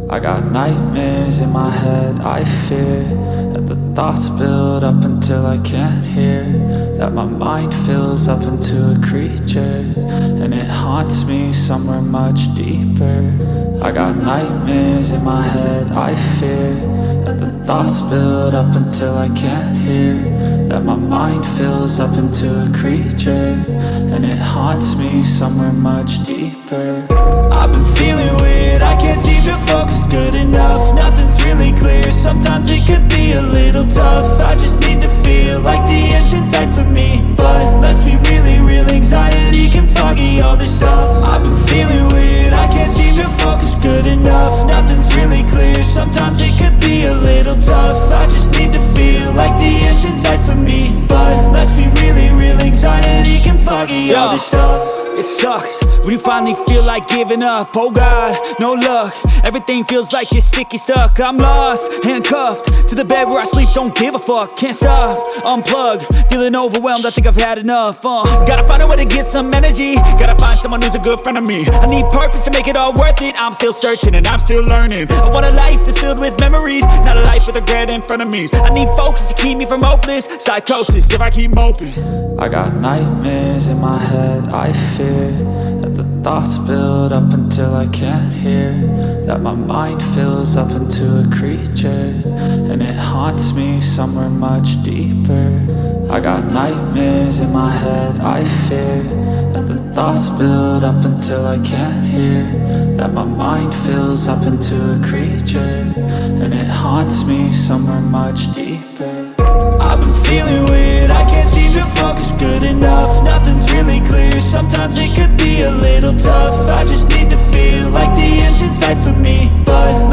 I got nightmares in my head, I fear that the thoughts build up until I can't hear, that my mind fills up into a creature, and it haunts me somewhere much deeper. I got nightmares in my head, I fear that the thoughts build up until I can't hear, that my mind fills up into a creature, and it haunts me somewhere much deeper. I've been feeling weird, I can't seem to focus good enough. Nothing's really clear, sometimes it could be a little tough. I just need to feel like the end's in sight for me, but let's be really real, anxiety can foggy all this stuff. I've been feeling weird, I can't seem to focus good enough. Nothing's really clear, sometimes it could be a little tough. I just need to feel like the end's in sight for me, but let's be really real, anxiety can foggy all this stuff. It sucks when you finally feel like giving up. Oh God, no luck, everything feels like you're sticky stuck. I'm lost, handcuffed to the bed where I sleep, don't give a fuck. Can't stop, unplug, feeling overwhelmed, I think I've had enough. Gotta find a way to get some energy, gotta find someone who's a good friend of me. I need purpose to make it all worth it, I'm still searching and I'm still learning. I want a life that's filled with memories, not a life with regret in front of me. I need focus to keep me from hopeless psychosis if I keep moping. I got nightmares in my head, I fear that the thoughts build up until I can't hear, that my mind fills up into a creature, and it haunts me somewhere much deeper. I got nightmares in my head, I fear that the thoughts build up until I can't hear, that my mind fills up into a creature, and it haunts me somewhere much deeper. I've been feeling weird, I can't seem to focus good enough. Nothing's really clear, sometimes it could be a little tough. I just need to feel like the end's in sight for me, but